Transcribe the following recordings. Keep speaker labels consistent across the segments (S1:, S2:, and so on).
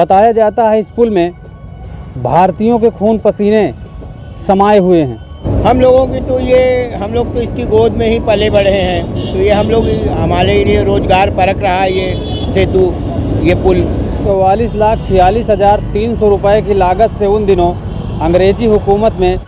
S1: बताया जाता है इस पुल में भारतीयों के खून पसीने समाये हुए हैं।
S2: हम लोग तो इसकी गोद में ही पले बढ़े हैं, तो ये हमारे लिए रोजगार परक रहा है ये सेतु, ये पुल।
S1: 44,46,300 रुपये की लागत से उन दिनों अंग्रेजी हुकूमत में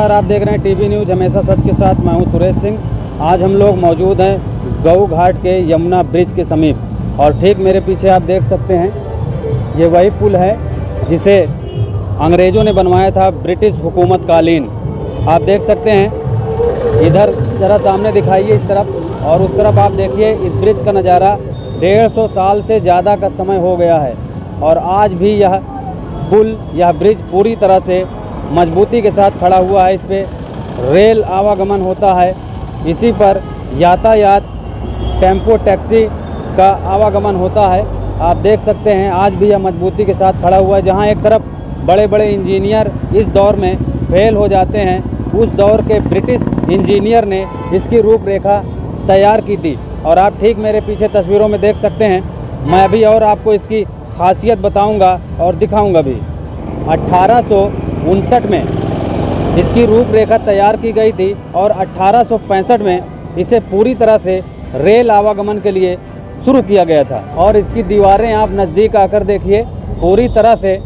S1: आप देख रहे हैं टीवी न्यूज़ हमेशा सच के साथ। मैं हूं सुरेश सिंह। आज हम लोग मौजूद हैं गऊ घाट के यमुना ब्रिज के समीप और ठीक मेरे पीछे आप देख सकते हैं ये वही पुल है जिसे अंग्रेज़ों ने बनवाया था ब्रिटिश हुकूमत कालीन। आप देख सकते हैं इधर ज़रा सामने दिखाइए इस तरफ और उस तरफ आप देखिए इस ब्रिज का नज़ारा। 150 साल से ज़्यादा का समय हो गया है और आज भी यह पुल यह ब्रिज पूरी तरह से मजबूती के साथ खड़ा हुआ है। इस पर रेल आवागमन होता है, इसी पर यातायात टेम्पो टैक्सी का आवागमन होता है। आप देख सकते हैं आज भी यह मजबूती के साथ खड़ा हुआ है। जहां एक तरफ बड़े बड़े इंजीनियर इस दौर में फेल हो जाते हैं, उस दौर के ब्रिटिश इंजीनियर ने इसकी रूपरेखा तैयार की थी और आप ठीक मेरे पीछे तस्वीरों में देख सकते हैं। मैं अभी और आपको इसकी खासियत बताऊंगा और दिखाऊंगा भी। 1859 में इसकी रूपरेखा तैयार की गई थी और 1865 में इसे पूरी तरह से रेल आवागमन के लिए शुरू किया गया था। और इसकी दीवारें आप नज़दीक आकर देखिए, पूरी तरह से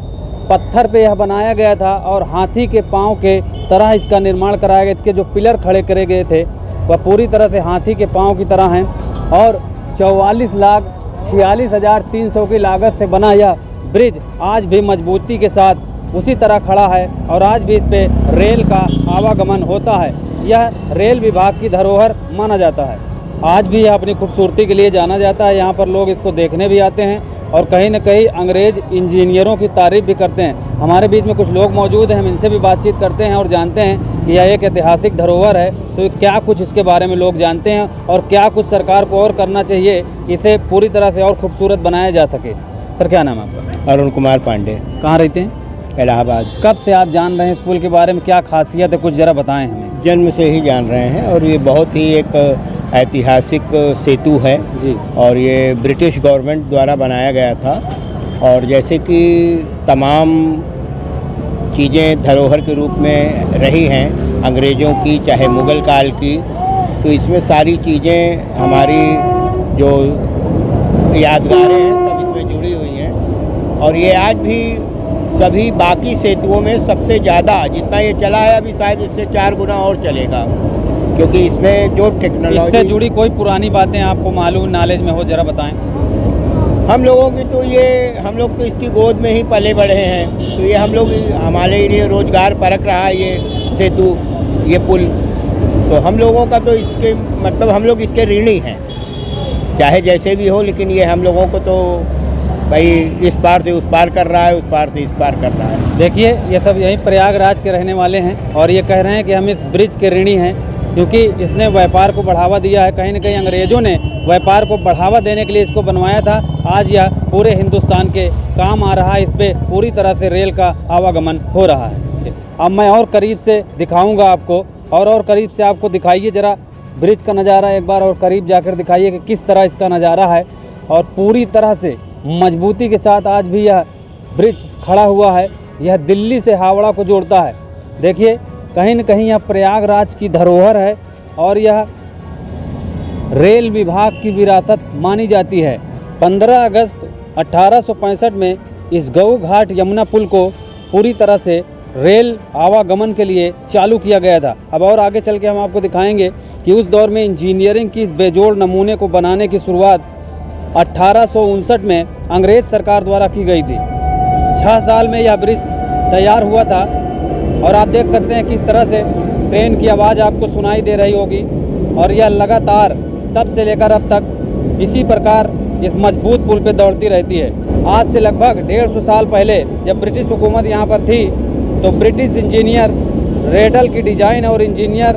S1: पत्थर पे यह बनाया गया था और हाथी के पाँव के तरह इसका निर्माण कराया गया। इसके जो पिलर खड़े करे गए थे वह पूरी तरह से हाथी के पाँव की तरह हैं और 44,46,300 की लागत से बना यह ब्रिज आज भी मजबूती के साथ उसी तरह खड़ा है और आज भी इस पे रेल का आवागमन होता है। यह रेल विभाग की धरोहर माना जाता है। आज भी यह अपनी खूबसूरती के लिए जाना जाता है। यहाँ पर लोग इसको देखने भी आते हैं और कहीं न कहीं अंग्रेज इंजीनियरों की तारीफ भी करते हैं। हमारे बीच में कुछ लोग मौजूद हैं, हम इनसे भी बातचीत करते हैं और जानते हैं कि यह एक ऐतिहासिक धरोहर है। तो क्या कुछ इसके बारे में लोग जानते हैं और क्या कुछ सरकार को और करना चाहिए कि इसे पूरी तरह से और खूबसूरत बनाया जा सके। सर क्या नाम है आपका?
S2: अरुण कुमार पांडे।
S1: कहाँ रहते हैं?
S2: इलाहाबाद।
S1: कब से आप जान रहे हैं इस पुल के बारे में, क्या खासियत है, कुछ ज़रा बताएं हमें।
S2: जन्म से ही जान रहे हैं और ये बहुत ही एक ऐतिहासिक सेतु है
S1: जी।
S2: और ये ब्रिटिश गवर्नमेंट द्वारा बनाया गया था और जैसे कि तमाम चीज़ें धरोहर के रूप में रही हैं अंग्रेज़ों की चाहे मुग़ल काल की, तो इसमें सारी चीज़ें हमारी जो यादगारें हैं सब इसमें जुड़ी हुई हैं। और ये आज भी सभी बाकी सेतुओं में सबसे ज़्यादा जितना ये चला है अभी शायद इससे 4 गुना और चलेगा, क्योंकि इसमें जो टेक्नोलॉजी
S1: से जुड़ी कोई पुरानी बातें आपको मालूम नॉलेज में हो ज़रा बताएं।
S2: हम लोग तो इसकी गोद में ही पले बढ़े हैं, तो ये हमारे लिए रोजगार परक रहा है ये सेतु, ये पुल। तो हम लोगों का तो इसके हम लोग इसके ऋणी हैं, चाहे जैसे भी हो, लेकिन ये हम लोगों को तो भाई इस पार से उस पार कर रहा है, उस पार से इस पार कर रहा है।
S1: देखिए ये सब यहीं प्रयागराज के रहने वाले हैं और ये कह रहे हैं कि हम इस ब्रिज के ऋणी हैं क्योंकि इसने व्यापार को बढ़ावा दिया है। कहीं न कहीं अंग्रेज़ों ने व्यापार को बढ़ावा देने के लिए इसको बनवाया था। आज यह पूरे हिंदुस्तान के काम आ रहा है। इस पर पूरी तरह से रेल का आवागमन हो रहा है। अब मैं और करीब से दिखाऊँगा आपको और करीब से आपको दिखाइए ज़रा ब्रिज का नज़ारा एक बार और करीब जाकर दिखाइए कि किस तरह इसका नज़ारा है। और पूरी तरह से मजबूती के साथ आज भी यह ब्रिज खड़ा हुआ है। यह दिल्ली से हावड़ा को जोड़ता है। देखिए कहीं न कहीं यह प्रयागराज की धरोहर है और यह रेल विभाग की विरासत मानी जाती है। 15 अगस्त 1865 में इस गऊ घाट यमुना पुल को पूरी तरह से रेल आवागमन के लिए चालू किया गया था। अब और आगे चल के हम आपको दिखाएंगे कि उस दौर में इंजीनियरिंग की इस बेजोड़ नमूने को बनाने की शुरुआत 1859 में अंग्रेज सरकार द्वारा की गई थी। 6 साल में यह ब्रिज तैयार हुआ था और आप देख सकते हैं किस तरह से ट्रेन की आवाज़ आपको सुनाई दे रही होगी और यह लगातार तब से लेकर अब तक इसी प्रकार इस मजबूत पुल पे दौड़ती रहती है। आज से लगभग 150 साल पहले जब ब्रिटिश हुकूमत यहाँ पर थी तो ब्रिटिश इंजीनियर रेडल की डिज़ाइन और इंजीनियर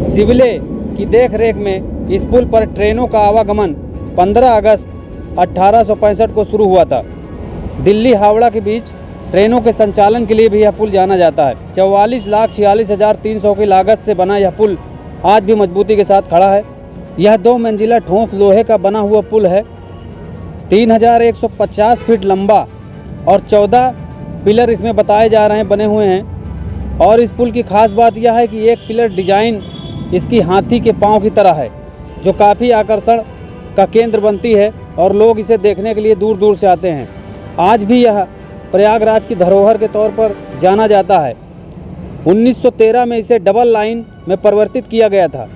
S1: सिविले की देखरेख में इस पुल पर ट्रेनों का आवागमन 15 अगस्त 1865 को शुरू हुआ था। दिल्ली हावड़ा के बीच ट्रेनों के संचालन के लिए भी यह पुल जाना जाता है। 44,46,300 की लागत से बना यह पुल आज भी मजबूती के साथ खड़ा है। यह 2 मंजिला ठोस लोहे का बना हुआ पुल है। 3,150 फीट लंबा और 14 पिलर इसमें बताए जा रहे हैं बने हुए हैं। और इस पुल की खास बात यह है कि एक पिलर डिजाइन इसकी हाथी के पाँव की तरह है, जो काफ़ी आकर्षण का केंद्र बनती है और लोग इसे देखने के लिए दूर दूर से आते हैं। आज भी यह प्रयागराज की धरोहर के तौर पर जाना जाता है। 1913 में इसे डबल लाइन में परिवर्तित किया गया था।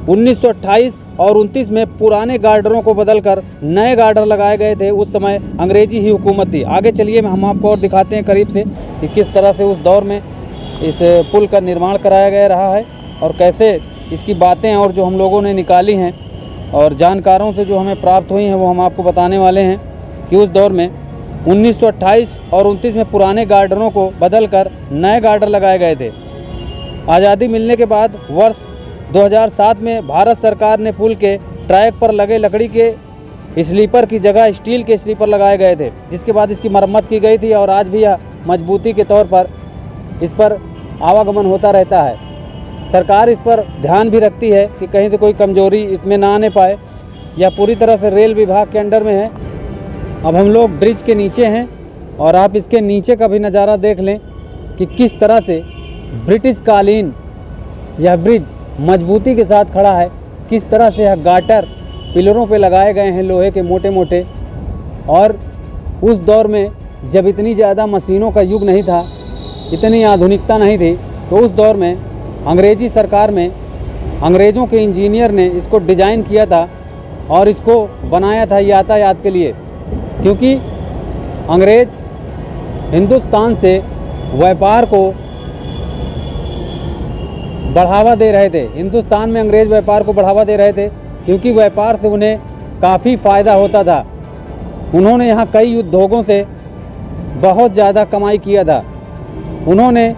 S1: 1928 और 29 में पुराने गार्डरों को बदलकर नए गार्डर लगाए गए थे। उस समय अंग्रेजी ही हुकूमत थी। आगे चलिए हम आपको और दिखाते हैं करीब से कि किस तरह से उस दौर में इस पुल का निर्माण कराया गया रहा है और कैसे इसकी बातें और जो हम लोगों ने निकाली हैं और जानकारों से जो हमें प्राप्त हुई हैं वो हम आपको बताने वाले हैं कि उस दौर में 1928 और 29 में पुराने गार्डरों को बदलकर नए गार्डर लगाए गए थे। आज़ादी मिलने के बाद वर्ष 2007 में भारत सरकार ने पुल के ट्रैक पर लगे लकड़ी के स्लीपर की जगह स्टील के स्लीपर लगाए गए थे, जिसके बाद इसकी मरम्मत की गई थी और आज भी यह मजबूती के तौर पर इस पर आवागमन होता रहता है। सरकार इस पर ध्यान भी रखती है कि कहीं से कोई कमजोरी इसमें ना आने पाए। यह पूरी तरह से रेल विभाग के अंडर में है। अब हम लोग ब्रिज के नीचे हैं और आप इसके नीचे का भी नज़ारा देख लें कि किस तरह से ब्रिटिश कालीन यह ब्रिज मजबूती के साथ खड़ा है। किस तरह से यह गाटर पिलरों पे लगाए गए हैं लोहे के मोटे मोटे। और उस दौर में जब इतनी ज़्यादा मशीनों का युग नहीं था, इतनी आधुनिकता नहीं थी, तो उस दौर में अंग्रेजी सरकार में अंग्रेज़ों के इंजीनियर ने इसको डिज़ाइन किया था और इसको बनाया था यातायात के लिए, क्योंकि अंग्रेज़ हिंदुस्तान से व्यापार को बढ़ावा दे रहे थे। हिंदुस्तान में अंग्रेज़ व्यापार को बढ़ावा दे रहे थे क्योंकि व्यापार से उन्हें काफ़ी फ़ायदा होता था। उन्होंने यहाँ कई उद्योगों से बहुत ज़्यादा कमाई किया था। उन्होंने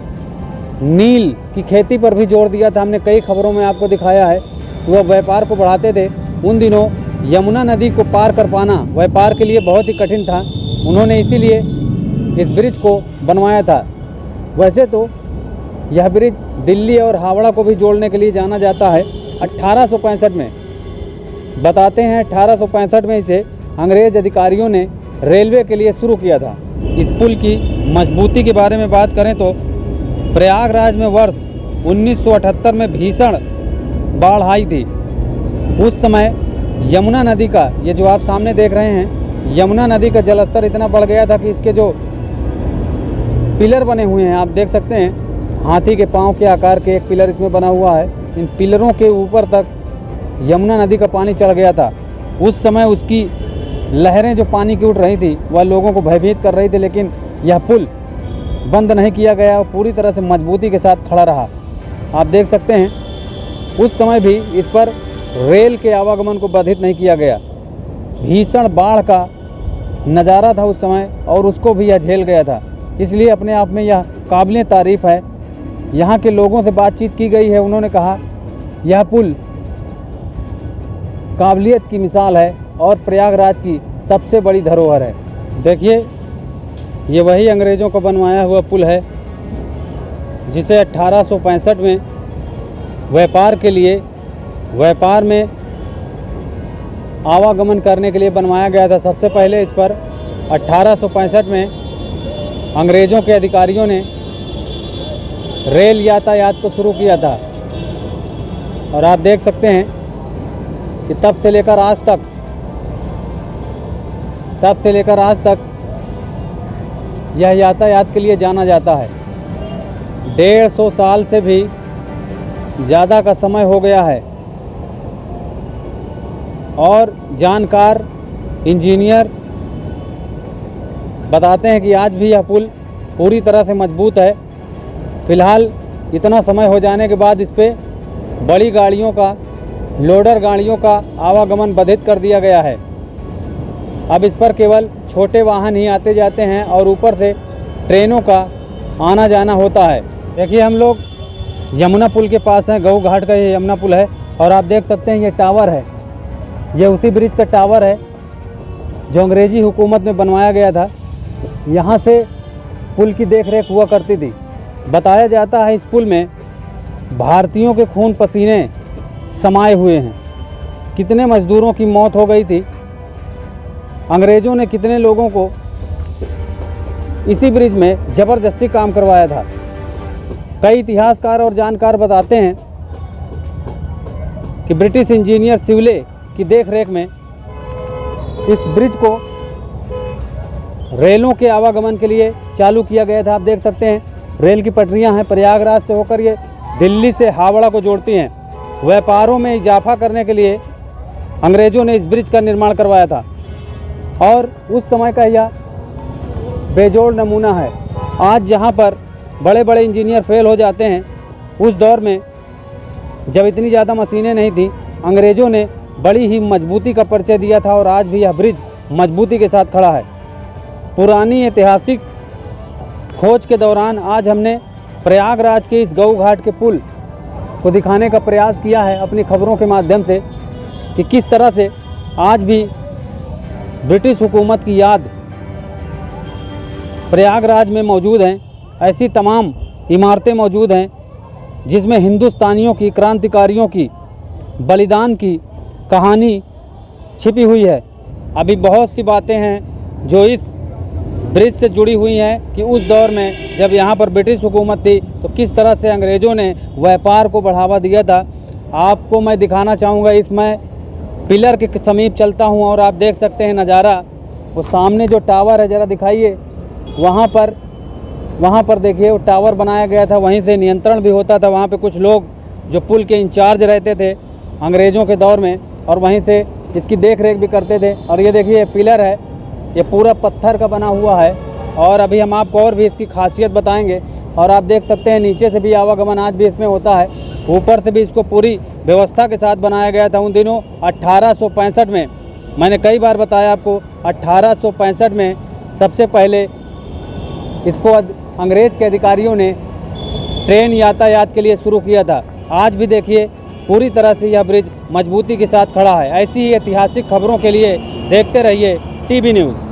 S1: नील की खेती पर भी जोर दिया था। हमने कई खबरों में आपको दिखाया है कि वह व्यापार को बढ़ाते थे। उन दिनों यमुना नदी को पार कर पाना व्यापार के लिए बहुत ही कठिन था। उन्होंने इसीलिए इस ब्रिज को बनवाया था। वैसे तो यह ब्रिज दिल्ली और हावड़ा को भी जोड़ने के लिए जाना जाता है। 1865 में बताते हैं 1865 में इसे अंग्रेज़ अधिकारियों ने रेलवे के लिए शुरू किया था। इस पुल की मजबूती के बारे में बात करें तो प्रयागराज में वर्ष 1978 में भीषण बाढ़ आई थी। उस समय यमुना नदी का, ये जो आप सामने देख रहे हैं, यमुना नदी का जलस्तर इतना बढ़ गया था कि इसके जो पिलर बने हुए हैं आप देख सकते हैं, हाथी के पाँव के आकार के एक पिलर इसमें बना हुआ है। इन पिलरों के ऊपर तक यमुना नदी का पानी चढ़ गया था। उस समय उसकी लहरें जो पानी की उठ रही थी वह लोगों को भयभीत कर रही थी, लेकिन यह पुल बंद नहीं किया गया और पूरी तरह से मजबूती के साथ खड़ा रहा। आप देख सकते हैं उस समय भी इस पर रेल के आवागमन को बाधित नहीं किया गया। भीषण बाढ़ का नज़ारा था उस समय और उसको भी यह झेल गया था। इसलिए अपने आप में यह काबिल तारीफ़ है। यहाँ के लोगों से बातचीत की गई है, उन्होंने कहा यह पुल काबिलियत की मिसाल है और प्रयागराज की सबसे बड़ी धरोहर है। देखिए ये वही अंग्रेज़ों को बनवाया हुआ पुल है जिसे 1865 में व्यापार के लिए, व्यापार में आवागमन करने के लिए बनवाया गया था। सबसे पहले इस पर 1865 में अंग्रेज़ों के अधिकारियों ने रेल यातायात को शुरू किया था और आप देख सकते हैं कि तब से लेकर आज तक यह यातायात के लिए जाना जाता है। 150 साल से भी ज़्यादा का समय हो गया है और जानकार इंजीनियर बताते हैं कि आज भी यह पुल पूरी तरह से मजबूत है। फ़िलहाल इतना समय हो जाने के बाद इस पर बड़ी गाड़ियों का, लोडर गाड़ियों का आवागमन बाधित कर दिया गया है। अब इस पर केवल छोटे वाहन ही आते जाते हैं और ऊपर से ट्रेनों का आना जाना होता है। देखिए हम लोग यमुना पुल के पास हैं, गऊ घाट का ये यमुना पुल है। और आप देख सकते हैं ये टावर है, ये उसी ब्रिज का टावर है जो अंग्रेजी हुकूमत में बनवाया गया था। यहाँ से पुल की देखरेख हुआ करती थी। बताया जाता है इस पुल में भारतीयों के खून पसीने समाये हुए हैं। कितने मजदूरों की मौत हो गई थी, अंग्रेज़ों ने कितने लोगों को इसी ब्रिज में ज़बरदस्ती काम करवाया था। कई इतिहासकार और जानकार बताते हैं कि ब्रिटिश इंजीनियर सिवले की देखरेख में इस ब्रिज को रेलों के आवागमन के लिए चालू किया गया था। आप देख सकते हैं रेल की पटरियां हैं, प्रयागराज से होकर ये दिल्ली से हावड़ा को जोड़ती हैं। व्यापारों में इजाफा करने के लिए अंग्रेज़ों ने इस ब्रिज का निर्माण करवाया था और उस समय का यह बेजोड़ नमूना है। आज जहाँ पर बड़े बड़े इंजीनियर फेल हो जाते हैं, उस दौर में जब इतनी ज़्यादा मशीनें नहीं थी, अंग्रेज़ों ने बड़ी ही मजबूती का परिचय दिया था और आज भी यह ब्रिज मजबूती के साथ खड़ा है। पुरानी ऐतिहासिक खोज के दौरान आज हमने प्रयागराज के इस गऊ घाट के पुल को दिखाने का प्रयास किया है अपनी खबरों के माध्यम से कि किस तरह से आज भी ब्रिटिश हुकूमत की याद प्रयागराज में मौजूद हैं। ऐसी तमाम इमारतें मौजूद हैं जिसमें हिंदुस्तानियों की, क्रांतिकारियों की, बलिदान की कहानी छिपी हुई है। अभी बहुत सी बातें हैं जो इस ब्रिज से जुड़ी हुई हैं कि उस दौर में जब यहाँ पर ब्रिटिश हुकूमत थी तो किस तरह से अंग्रेज़ों ने व्यापार को बढ़ावा दिया था। आपको मैं दिखाना चाहूँगा, इसमें पिलर के समीप चलता हूँ और आप देख सकते हैं नज़ारा। वो सामने जो टावर है, ज़रा दिखाइए, वहाँ पर देखिए वो टावर बनाया गया था, वहीं से नियंत्रण भी होता था। वहाँ पे कुछ लोग जो पुल के इंचार्ज रहते थे अंग्रेज़ों के दौर में और वहीं से इसकी देख रेख भी करते थे। और ये देखिए पिलर है, ये पूरा पत्थर का बना हुआ है और अभी हम आपको और भी इसकी खासियत बताएंगे। और आप देख सकते हैं नीचे से भी आवागमन आज भी इसमें होता है, ऊपर से भी इसको पूरी व्यवस्था के साथ बनाया गया था। उन दिनों 1865 में, मैंने कई बार बताया आपको, 1865 में सबसे पहले इसको अंग्रेज़ के अधिकारियों ने ट्रेन यातायात के लिए शुरू किया था। आज भी देखिए पूरी तरह से यह ब्रिज मजबूती के साथ खड़ा है। ऐसी ही ऐतिहासिक खबरों के लिए देखते रहिए टीवी न्यूज़।